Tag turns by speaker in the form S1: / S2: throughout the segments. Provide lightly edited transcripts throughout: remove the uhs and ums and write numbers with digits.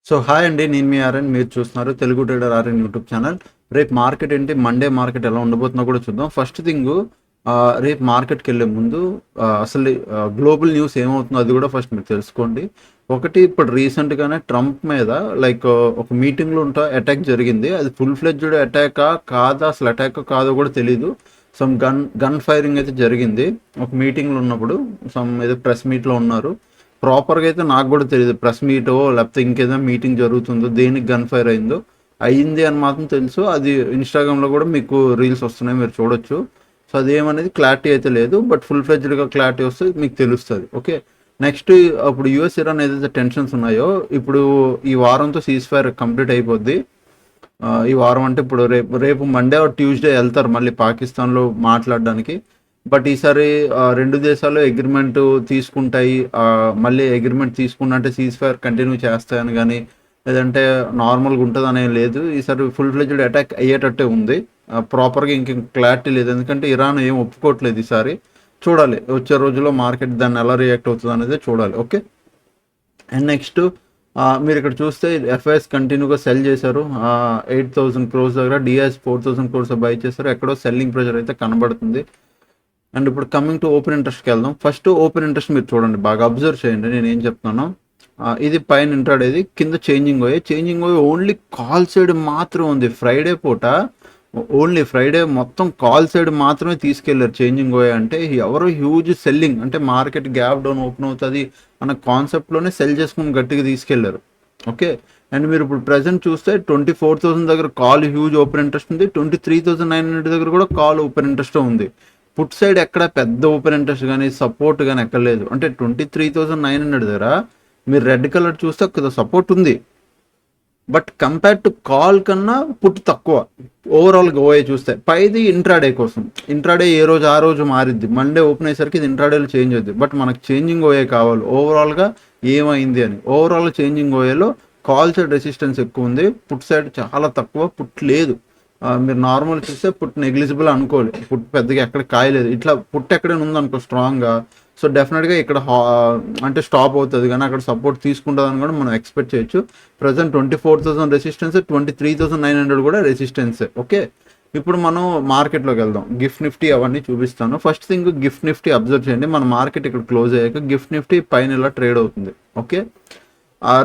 S1: So hi అండి, నేను మీ RN. మీరు చూస్తున్నారు Telugu trader RN YouTube channel. రేపు మార్కెట్ ఏంటి, మండే మార్కెట్ ఎలా ఉండబోతుందో కూడా చూద్దాం. ఫస్ట్ థింగ్, రేపు మార్కెట్కి వెళ్ళే ముందు అసలు గ్లోబల్ న్యూస్ ఏమవుతుందో అది కూడా ఫస్ట్ మీరు తెలుసుకోండి. ఒకటి, ఇప్పుడు రీసెంట్గానే ట్రంప్ మీద లైక్ ఒక మీటింగ్లో అటాక్ జరిగింది. అది ఫుల్ ఫ్లెడ్జ్డ్ అటాకా కాదా, అసలు అటాక్ కాదో కూడా తెలీదు. సమ్ గన్ ఫైరింగ్ అయితే జరిగింది ఒక మీటింగ్లో ఉన్నప్పుడు. సమ్ ఏదో ప్రెస్ మీట్లో ఉన్నారు. ప్రాపర్గా అయితే నాకు కూడా తెలియదు, ప్రెస్ మీటో లేకపోతే ఇంకేదైనా మీటింగ్ జరుగుతుందో దేనికి గన్ ఫైర్ అయింది అని మాత్రం తెలుసు. అది ఇన్స్టాగ్రామ్లో కూడా మీకు రీల్స్ వస్తున్నాయి, మీరు చూడొచ్చు. సో అదేమనేది క్లారిటీ అయితే లేదు, బట్ ఫుల్ ఫ్లెడ్జ్డ్గా క్లారిటీ వస్తే మీకు తెలుస్తుంది. ఓకే, నెక్స్ట్, అప్పుడు యూఎస్ ఇరాన్ ఏదైతే టెన్షన్స్ ఉన్నాయో, ఇప్పుడు ఈ వారంతో సీజ్ ఫైర్ కంప్లీట్ అయిపోద్ది. ఈ వారం అంటే ఇప్పుడు రేపు రేపు మండే ఆర్ ట్యూస్డే వెళ్తారు మళ్ళీ పాకిస్తాన్లో మాట్లాడడానికి. బట్ ఈసారి రెండు దేశాలు అగ్రిమెంట్ తీసుకుంటాయి. మళ్ళీ అగ్రిమెంట్ తీసుకున్నట్టే సీజ్ ఫైర్ కంటిన్యూ చేస్తాయని కానీ, లేదంటే నార్మల్గా ఉంటుందనే లేదు. ఈసారి ఫుల్ ఫ్లెడ్జ్డ్ అటాక్ అయ్యేటట్టే ఉంది. ప్రాపర్గా ఇంక క్లారిటీ లేదు, ఎందుకంటే ఇరాన్ ఏం ఒప్పుకోవట్లేదు ఈసారి. చూడాలి వచ్చే రోజుల్లో మార్కెట్ దాన్ని ఎలా రియాక్ట్ అవుతుంది అనేది చూడాలి. ఓకే, అండ్ నెక్స్ట్, మీరు ఇక్కడ చూస్తే ఎఫ్ఐఎస్ కంటిన్యూగా సెల్ చేశారు. 8,000 crores దగ్గర, డిఐఎస్ 4,000 crores బై చేశారు. ఎక్కడో సెల్లింగ్ ప్రెషర్ అయితే కనబడుతుంది. అండ్ ఇప్పుడు కమింగ్ టు ఓపెన్ ఇంట్రెస్ట్కి వెళ్దాం. ఫస్ట్ ఓపెన్ ఇంట్రెస్ట్ మీరు చూడండి, బాగా అబ్జర్వ్ చేయండి నేను ఏం చెప్తున్నాను. ఇది పైన ఇంట్రాడేది, కింద చేంజింగ్ అయ్యి ఓన్లీ కాల్ సైడ్ మాత్రం ఉంది. ఫ్రైడే పూట ఓన్లీ ఫ్రైడే మొత్తం కాల్ సైడ్ మాత్రమే తీసుకెళ్లారు చేంజింగ్ అంటే. ఎవరో హ్యూజ్ సెల్లింగ్, అంటే మార్కెట్ గ్యాప్ డౌన్ ఓపెన్ అవుతుంది అన్న కాన్సెప్ట్లోనే సెల్ చేసుకుని గట్టిగా తీసుకెళ్లారు. ఓకే, అండ్ మీరు ఇప్పుడు ప్రెసెంట్ చూస్తే 24,000 దగ్గర కాల్ హ్యూజ్ ఓపెన్ ఇంట్రెస్ట్ ఉంది. 23,900 దగ్గర కూడా కాల్ ఓపెన్ ఇంట్రెస్ట్ ఉంది. పుట్ సైడ్ ఎక్కడ పెద్ద ఓపెన్ ఇంట్రెస్ట్ కానీ సపోర్ట్ కానీ ఎక్కలేదు. అంటే 23,900 దగ్గర మీరు రెడ్ కలర్ చూస్తే ఒక సపోర్ట్ ఉంది, బట్ కంపేర్ టు కాల్ కన్నా పుట్ తక్కువ. ఓవరాల్గా ఓఏ చూస్తే పైది ఇంట్రాడే కోసం. ఇంట్రాడే ఏ రోజు ఆ రోజు మారిద్ది. మండే ఓపెన్ అయ్యేసరికి ఇది ఇంట్రాడేలో చేంజ్ అవుద్ది. బట్ మనకు చేంజింగ్ ఓఏ కావాలి ఓవరాల్గా ఏమైంది అని. ఓవరాల్ చేంజింగ్ ఓఏలో కాల్ సైడ్ రెసిస్టెన్స్ ఎక్కువ ఉంది, పుట్ సైడ్ చాలా తక్కువ. పుట్ లేదు. మీరు నార్మల్ చూస్తే పుట్ నెగ్లిజిబుల్ అనుకోవాలి. పుట్ పెద్దగా ఎక్కడ కాయలేదు. ఇట్లా పుట్ ఎక్కడైనా ఉందనుకో స్ట్రాంగ్గా, సో డెఫినెట్గా ఇక్కడ అంటే స్టాప్ అవుతుంది, కానీ అక్కడ సపోర్ట్ తీసుకుంటుందని కూడా మనం ఎక్స్పెక్ట్ చేయొచ్చు. ప్రజెంట్ 24,000 రెసిస్టెన్స్, 23,900 కూడా రెసిస్టెన్స్. ఓకే, ఇప్పుడు మనం మార్కెట్లోకి వెళ్దాం. గిఫ్ట్ నిఫ్టీ అవన్నీ చూపిస్తాను. First thing, gift Nifty observe చేయండి. మన మార్కెట్ ఇక్కడ క్లోజ్ అయ్యాక గిఫ్ట్ నిఫ్టీ పైన ఇలా ట్రేడ్ అవుతుంది. ఓకే,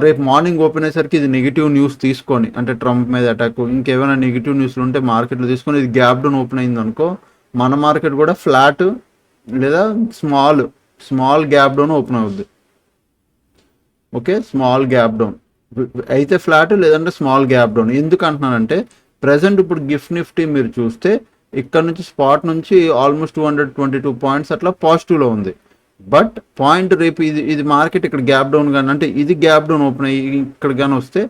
S1: రేపు మార్నింగ్ ఓపెన్ అయ్యేసరికి ఇది నెగిటివ్ న్యూస్ తీసుకొని, అంటే ట్రంప్ మీద అటాక్ ఇంకేమైనా నెగిటివ్ న్యూస్లు ఉంటే మార్కెట్లో తీసుకొని ఇది గ్యాప్ డౌన్ ఓపెన్ అయింది అనుకో, మన మార్కెట్ కూడా ఫ్లాట్ లేదా స్మాల్ గ్యాప్ డౌన్ ఓపెన్ అవుద్ది. ఓకే, స్మాల్ గ్యాప్ డౌన్ అయితే ఫ్లాట్, లేదంటే స్మాల్ గ్యాప్ డౌన్. ఎందుకు అంటున్నానంటే ప్రజెంట్ ఇప్పుడు గిఫ్ట్ నిఫ్టీ మీరు చూస్తే ఇక్కడ నుంచి స్పాట్ నుంచి ఆల్మోస్ట్ 222 పాయింట్స్ అట్లా పాజిటివ్లో ఉంది. బట్ పాయింట్ రేపు ఇది మార్కెట్ ఇక్కడ గ్యాప్ డౌన్ కానీ, అంటే ఇది గ్యాప్ డౌన్ ఓపెన్ అయ్యి ఇక్కడ కానీ వస్తే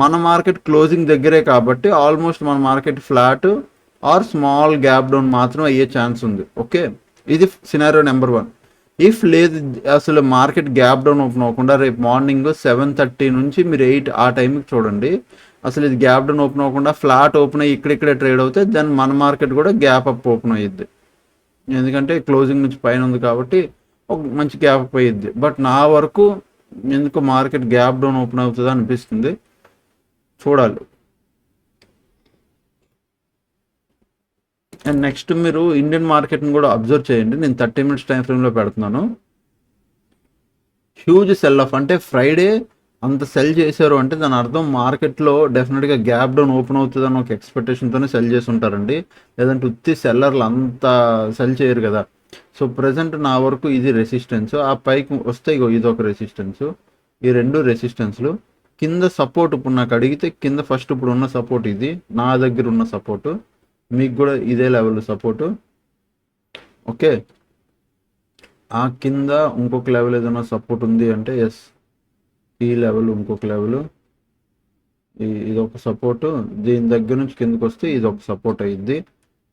S1: మన మార్కెట్ క్లోజింగ్ దగ్గరే కాబట్టి ఆల్మోస్ట్ మన market flat are small gap down మాత్రం అయ్యే ఛాన్స్ ఉంది. ఓకే, ఇది సినారియో నెంబర్ 1. ఇఫ్ లేదు అసలు మార్కెట్ గ్యాప్ డౌన్ ఓపెన్ అవ్వకుండా రేపు మార్నింగ్ 7:30 నుంచి మీరు 8 ఆ టైంకి చూడండి, అసలు ఇది గ్యాప్ డౌన్ ఓపెన్ అవ్వకుండా ఫ్లాట్ ఓపెన్ అయ్యి ఇక్కడిక్కడే ట్రేడ్ అవుతే దెన్ మన మార్కెట్ కూడా గ్యాప్ అప్ ఓపెన్ అయ్యిద్ది. ఎందుకంటే క్లోజింగ్ నుంచి పైన ఉంది కాబట్టి ఒక మంచి గ్యాప్ అప్ అయ్యిద్ది. బట్ నా వరకు ఎందుకు మార్కెట్ గ్యాప్ డౌన్ ఓపెన్ అవుతుందో అనిపిస్తుంది, చూడాలి. అండ్ నెక్స్ట్, మీరు ఇండియన్ మార్కెట్ని కూడా అబ్జర్వ్ చేయండి. నేను 30 minutes టైం ఫ్రేమ్లో పెడుతున్నాను. హ్యూజ్ సెల్ ఆఫ్, అంటే ఫ్రైడే అంత సెల్ చేశారు అంటే దాని అర్థం మార్కెట్లో డెఫినెట్గా గ్యాప్ డౌన్ ఓపెన్ అవుతుందని ఒక ఎక్స్పెక్టేషన్తోనే సెల్ చేసి ఉంటారండి. లేదంటే ఉత్తి సెల్లర్లు అంత సెల్ చేయరు కదా. సో ప్రజెంట్ నా వరకు ఇది రెసిస్టెన్స్. ఆ పైకి వస్తే ఇది ఒక రెసిస్టెన్స్, ఈ రెండు రెసిస్టెన్స్లు. కింద సపోర్ట్ ఇప్పుడు నాకు అడిగితే కింద ఫస్ట్ ఇప్పుడు ఉన్న సపోర్ట్ ఇది, నా దగ్గర ఉన్న సపోర్టు, మీకు కూడా ఇదే లెవెల్ సపోర్టు. ఓకే, ఆ కింద ఇంకొక లెవెల్ ఏదైనా సపోర్ట్ ఉంది అంటే ఎస్, ఈ లెవెల్ ఇంకొక లెవెల్, ఇది ఒక సపోర్టు. దీని దగ్గర నుంచి కిందకి వస్తే ఇది ఒక సపోర్ట్ అయ్యిద్ది.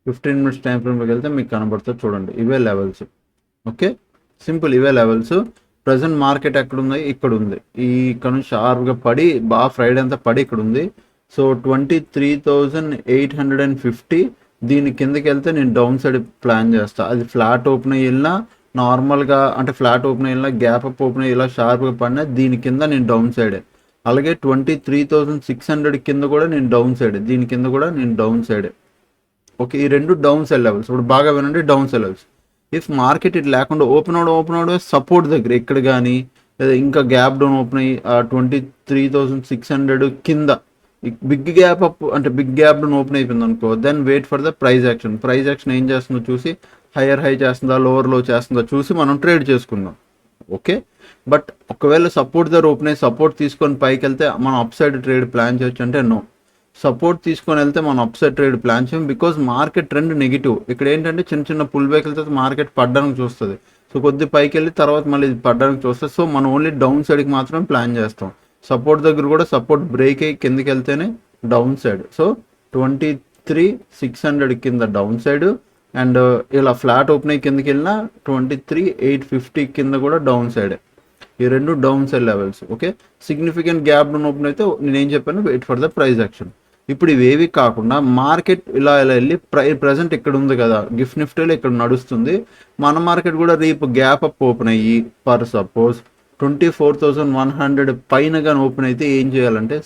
S1: 15 minutes టైం ఫ్రేమ్లోకి వెళ్తే మీకు కనబడుతుంది చూడండి, ఇవే లెవెల్స్. ఓకే, సింపుల్, ఇవే లెవెల్స్. ప్రజెంట్ మార్కెట్ ఎక్కడ ఉంది, ఇక్కడ ఉంది. ఇక్కడ నుంచి షార్ప్గా పడి బాగా ఫ్రైడే అంతా పడి ఇక్కడ ఉంది. సో 23,850 దీని కిందకి వెళ్తే నేను డౌన్ సైడ్ ప్లాన్ చేస్తాను. అది ఫ్లాట్ ఓపెన్ అయ్యి వెళ్ళినా, నార్మల్గా అంటే ఫ్లాట్ ఓపెన్ అయ్యి వెళ్ళినా, గ్యాప్ అప్ ఓపెన్ అయ్యి ఇలా షార్ప్గా పడినా దీని కింద నేను డౌన్ సైడే. అలాగే 23,600 కింద కూడా నేను డౌన్ సైడ్, దీని కింద కూడా నేను డౌన్ సైడ్. ఓకే, ఈ రెండు డౌన్ సైడ్ లెవెల్స్. ఇప్పుడు బాగా వినండి, down side levels. If market ఇది లేకుండా ఓపెన్ అవడం సపోర్ట్ దగ్గర ఇక్కడ కానీ, లేదా ఇంకా గ్యాప్ డౌన్ ఓపెన్ అయ్యి 23,600 కింద బిగ్ గ్యాప్ అప్ అంటే బిగ్ గ్యాప్ డౌన్ ఓపెన్ అయిపోయింది అనుకో, then wait for the price action. Price action ఏం చేస్తుందో చూసి హైయర్ హై చేస్తుందా, లోవర్ లో చేస్తుందా చూసి మనం ట్రేడ్ చేసుకుందాం. ఓకే, బట్ ఒకవేళ సపోర్ట్ దగ్గర ఓపెన్ అయ్యి సపోర్ట్ తీసుకొని పైకి వెళ్తే మనం అప్ సైడ్ ట్రేడ్ ప్లాన్ చేయొచ్చు అంటే నో. సపోర్ట్ తీసుకొని వెళ్తే మనం అప్ సైడ్ ట్రేడ్ ప్లాన్ చేయం, బికాజ్ మార్కెట్ ట్రెండ్ నెగిటివ్. ఇక్కడ ఏంటంటే చిన్న చిన్న పుల్ బ్యాక్ వెళ్తే మార్కెట్ పడడానికి చూస్తుంది. సో కొద్ది పైకి వెళ్ళి తర్వాత మళ్ళీ ఇది పడడానికి చూస్తుంది. సో మనం ఓన్లీ డౌన్ సైడ్కి మాత్రమే ప్లాన్ చేస్తాం. సపోర్ట్ దగ్గర కూడా సపోర్ట్ బ్రేక్ అయ్యి కిందకి వెళ్తేనే డౌన్ సైడ్. సో 23,600 కింద డౌన్ సైడ్, అండ్ ఇలా ఫ్లాట్ ఓపెన్ అయ్యి కిందకి వెళ్ళినా 23,850 కింద కూడా డౌన్ సైడ్. ఈ రెండు down side levels. Okay, significant gap down open అయితే నేనేం చెప్పాను, wait for the price action. ఇప్పుడు ఇవేవి కాకుండా మార్కెట్ ఇలా వెళ్ళి ప్రజెంట్ ఇక్కడ ఉంది కదా, గిఫ్ట్ నిఫ్టీలో ఇక్కడ నడుస్తుంది. మన మార్కెట్ కూడా రేపు గ్యాప్ అప్ ఓపెన్ అయ్యి పర్ సపోజ్ 24,100 పైన కానీ ఓపెన్ అయితే ఏం చేయాలంటే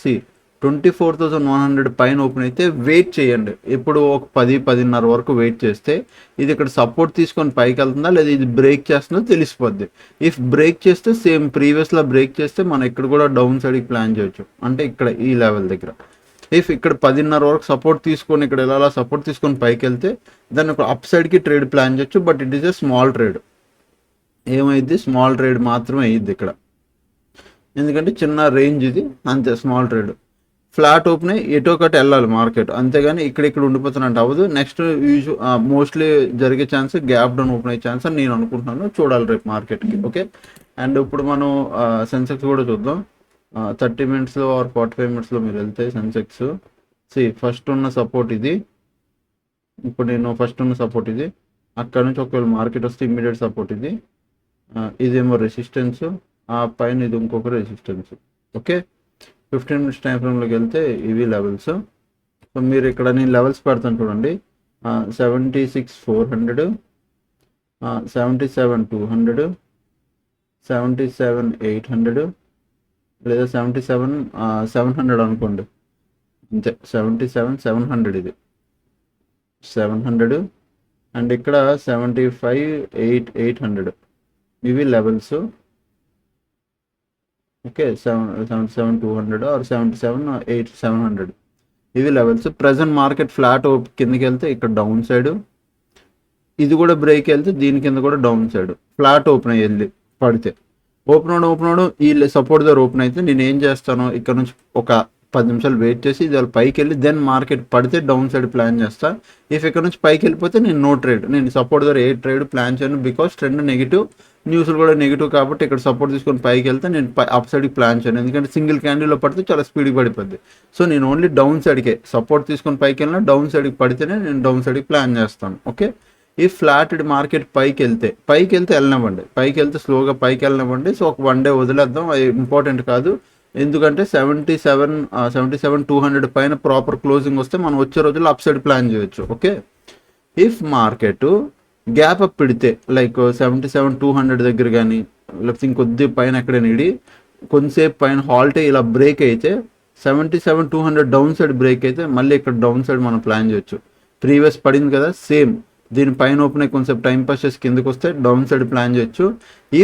S1: 24,100 పైన ఓపెన్ అయితే వెయిట్ చేయండి. ఇప్పుడు ఒక 10-10:30 వరకు వెయిట్ చేస్తే ఇది ఇక్కడ సపోర్ట్ తీసుకొని పైకి వెళ్తుందా లేదా ఇది బ్రేక్ చేస్తుందో తెలిసిపోద్ది. ఇఫ్ బ్రేక్ చేస్తే సేమ్ ప్రీవియస్లో బ్రేక్ చేస్తే మనం ఇక్కడ కూడా డౌన్ సైడ్కి ప్లాన్ చేయొచ్చు, అంటే ఇక్కడ ఈ లెవెల్ దగ్గర. ఇఫ్ ఇక్కడ 10:30 వరకు సపోర్ట్ తీసుకొని ఇక్కడ ఎలా సపోర్ట్ తీసుకొని పైకి వెళ్తే దాన్ని ఒక అప్ సైడ్కి ట్రేడ్ ప్లాన్ చేయొచ్చు. But it is a small trade. ఏమైంది, స్మాల్ ట్రేడ్ మాత్రమే అయ్యిద్ది ఇక్కడ, ఎందుకంటే చిన్న రేంజ్ ఇది, అంతే స్మాల్ ట్రేడ్. ఫ్లాట్ ఓపెన్ అయ్యి ఎటో ఒకటి వెళ్ళాలి మార్కెట్, అంతేగాని ఇక్కడ ఉండిపోతున్నట్టు అవ్వదు. నెక్స్ట్ మోస్ట్లీ జరిగే ఛాన్స్ గ్యాప్ డౌన్ ఓపెన్ అయ్యే ఛాన్స్ అని నేను అనుకుంటున్నాను. చూడాలి రేపు మార్కెట్కి. ఓకే, అండ్ ఇప్పుడు మనం సెన్సెక్స్ కూడా చూద్దాం. 30 మినిట్స్లో ఆర్ 45 మినిట్స్లో మీరు వెళ్తే సెన్సెక్స్ ఫస్ట్ ఉన్న సపోర్ట్ ఇది. ఇప్పుడు నేను ఫస్ట్ ఉన్న సపోర్ట్ ఇది, అక్కడ నుంచి ఒకవేళ మార్కెట్ వస్తే ఇమ్మీడియట్ సపోర్ట్ ఇది, ఇదేమో రెసిస్టెన్స్, ఆ పైన ఇది ఇంకొక రెసిస్టెన్స్. ఓకే, 15 మినిట్స్ టైం ఫ్రేమ్లోకి వెళ్తే ఇవి లెవెల్స్. సో మీరు ఇక్కడ నేను లెవెల్స్ పెడతాను చూడండి, 76,400, 77,200, 77,800 లేదా 77,700 అనుకోండి, అంతే. 77,700 ఇది 700, అండ్ ఇక్కడ 75,800 ఇవి లెవెల్స్. ఓకే, 77,200 ఆర్ 77,700 ఇవి లెవెల్స్. ప్రజెంట్ మార్కెట్ ఫ్లాట్ కిందకి వెళ్తే ఇక్కడ డౌన్ సైడ్, ఇది కూడా బ్రేక్ వెళ్తే దీని కింద కూడా డౌన్ సైడ్. ఫ్లాట్ ఓపెన్ అయ్యి పడితే ఓపెన్ అవడం ఈ సపోర్ట్ దగ్గర ఓపెన్ అయితే నేను ఏం చేస్తాను, ఇక్కడ నుంచి ఒక 10 నిమిషాలు వెయిట్ చేసి ఇది పైకి వెళ్ళి దెన్ మార్కెట్ పడితే డౌన్ సైడ్ ప్లాన్ చేస్తా. ఇఫ్ ఇక్కడ నుంచి పైకి వెళ్ళిపోతే నేను నో ట్రేడ్, నేను సపోర్ట్ దగ్గర ఏ ట్రేడ్ ప్లాన్ చేయను, బికాస్ ట్రెండ్ నెగిటివ్, న్యూస్లు కూడా నెగిటివ్. కాబట్టి ఇక్కడ సపోర్ట్ తీసుకొని పైకి వెళ్తే నేను అప్ సైడ్కి ప్లాన్ చేయను, ఎందుకంటే సింగిల్ క్యాండిల్లో పడితే చాలా స్పీడ్గా పడిపోద్ది. సో నేను ఓన్లీ డౌన్ సైడ్కే సపోర్ట్ తీసుకొని పైకి వెళ్ళినా డౌన్ సైడ్కి పడితేనే నేను డౌన్ సైడ్కి ప్లాన్ చేస్తాను. ఓకే, ఈ ఫ్లాట్ మార్కెట్ పైకి వెళ్తే వెళ్ళనివ్వండి, పైకి వెళ్తే స్లోగా పైకి వెళ్ళనివ్వండి. సో ఒక 1 డే వదిలేద్దాం, అది ఇంపార్టెంట్ కాదు. ఎందుకంటే 77,200 పైన ప్రాపర్ క్లోజింగ్ వస్తే మనం వచ్చే రోజుల్లో అప్ సైడ్ ప్లాన్ చేయొచ్చు. Okay, if market gap up పెడితే లైక్ 77,200 దగ్గర కానీ లేకపోతే ఇంకొద్ది పైన ఎక్కడైనా ఇడి కొంతసేపు పైన హాల్ట్ ఇలా బ్రేక్ అయితే 77,200 డౌన్ సైడ్ బ్రేక్ అయితే మళ్ళీ ఇక్కడ డౌన్ సైడ్ మనం ప్లాన్ చేయొచ్చు. ప్రీవియస్ పడింది కదా సేమ్, దీని పైన ఓపెన్ అయ్యి కొంచెం టైం పాస్ చేసి కిందకి వస్తే డౌన్ సైడ్ ప్లాన్ చేయొచ్చు.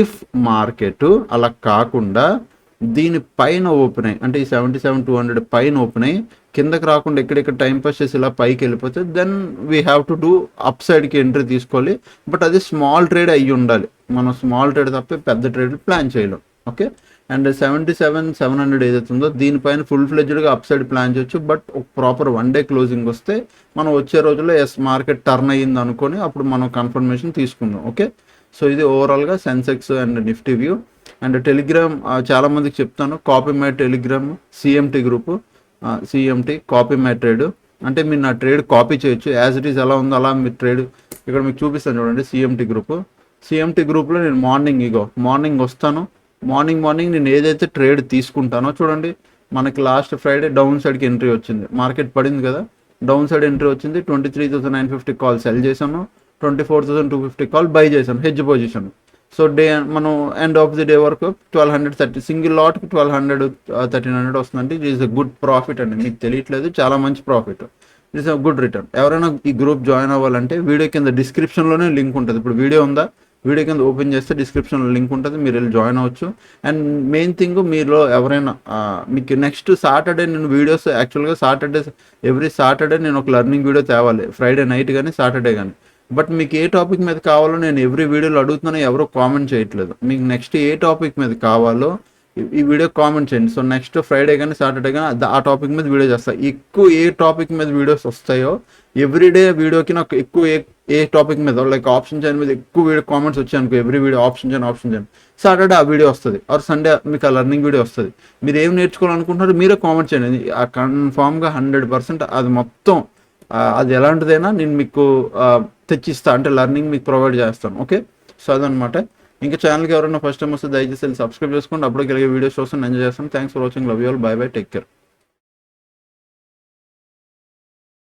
S1: ఇఫ్ మార్కెట్ అలా కాకుండా దీని పైన ఓపెన్ అయ్యి అంటే ఈ 77,200 పైన ఓపెన్ అయ్యి కిందకి రాకుండా ఎక్కడెక్కడ టైం పాస్ చేసి ఇలా పైకి వెళ్ళిపోతే then we have to do up సైడ్కి ఎంట్రీ తీసుకోవాలి. బట్ అది స్మాల్ ట్రేడ్ అయ్యి ఉండాలి, మనం స్మాల్ ట్రేడ్ తప్ప పెద్ద ట్రేడ్ ప్లాన్ చేయలేం. ఓకే, అండ్ 77,700 ఏదైతే ఉందో దీనిపైన ఫుల్ ఫ్లెడ్జ్డ్గా అప్ సైడ్ ప్లాన్ చేయొచ్చు. బట్ ఒక ప్రాపర్ 1 డే క్లోజింగ్ వస్తే మనం వచ్చే రోజుల్లో మార్కెట్ టర్న్ అయ్యింది అనుకొని అప్పుడు మనం కన్ఫర్మేషన్ తీసుకుందాం. ఓకే, సో ఇది ఓవరాల్గా Sensex and Nifty view. And Telegram చాలామందికి చెప్తాను, copy my Telegram CMT group, CMT copy my trade, అంటే మీరు నా ట్రేడ్ కాపీ చేయొచ్చు, యాజ్ ఇట్ ఈస్ ఎలా ఉందో అలా మీరు ట్రేడ్ ఇక్కడ మీకు చూపిస్తాను చూడండి. సిఎంటీ గ్రూప్లో నేను మార్నింగ్ వస్తాను, మార్నింగ్ నేను ఏదైతే ట్రేడ్ తీసుకుంటానో చూడండి. మనకి లాస్ట్ ఫ్రైడే డౌన్ సైడ్కి ఎంట్రీ వచ్చింది, మార్కెట్ పడింది కదా, డౌన్ సైడ్ ఎంట్రీ వచ్చింది. 23,950 కాల్ సెల్ చేశాను, 24,250 కాల్ బై చేశాను, హెడ్జ్ పొజిషన్. సో మనం ఎండ్ ఆఫ్ ది డే వరకు 1230 సింగిల్ లాట్కి 1200 1300 వస్తుందంటే it is a good profit అండి. మీకు తెలియట్లేదు, చాలా మంచి profit. It is a good return. ఎవరైనా ఈ గ్రూప్ జాయిన్ అవ్వాలంటే వీడియో కింద డిస్క్రిప్షన్లోనే లింక్ ఉంటుంది. ఇప్పుడు వీడియో ఉందా, వీడియో కింద ఓపెన్ చేస్తే డిస్క్రిప్షన్లో లింక్ ఉంటుంది, మీరు వెళ్ళి జాయిన్ అవ్వచ్చు. అండ్ మెయిన్ థింగ్, మీలో ఎవరైనా మీకు నెక్స్ట్ సాటర్డే నేను వీడియోస్, యాక్చువల్గా ఎవ్రీ సాటర్డే నేను ఒక లెర్నింగ్ వీడియో తేవాలి, ఫ్రైడే నైట్ కానీ సాటర్డే కానీ. బట్ మీకు ఏ టాపిక్ మీద కావాలో నేను ఎవ్రీ వీడియోలో అడుగుతున్నాను, ఎవరో కామెంట్ చేయట్లేదు. మీకు నెక్స్ట్ ఏ టాపిక్ మీద కావాలో ఈ వీడియో కామెంట్ చేయండి. సో నెక్స్ట్ ఫ్రైడే కానీ సాటర్డే కానీ ఆ టాపిక్ మీద వీడియో చేస్తాను. ఎక్కువ ఏ టాపిక్ మీద వీడియోస్ వస్తాయో ఎవ్రీడే వీడియోకి నాకు ఎక్కువ ఏ టాపిక్ మీద లైక్ ఆప్షన్ చైన్ మీద ఎక్కువ వీడియో కామెంట్స్ వచ్చాయి అనుకో, every video option chain Saturday ఆ వీడియో వస్తుంది, ఆర్ సండే మీకు ఆ లెర్నింగ్ వీడియో వస్తుంది. మీరు ఏం నేర్చుకోవాలనుకుంటున్నారో మీరే కామెంట్ చేయండి. ఆ కన్ఫామ్గా 100% అది మొత్తం అది ఎలాంటిదైనా నేను మీకు తెచ్చిస్తా, అంటే లెర్నింగ్ మీకు ప్రొవైడ్ చేస్తాను. ఓకే, సో అదనమాట. ఇంకా ఛానల్కి ఎవరైనా ఫస్ట్ టైం వస్తే దయచేసి సబ్స్క్రైబ్ చేసుకోండి. అప్పుడు కలిగే వీడియోస్ చూస్తాను, ఎంజాయ్ చేస్తాను. Thanks for watching, love you all, by by, take care.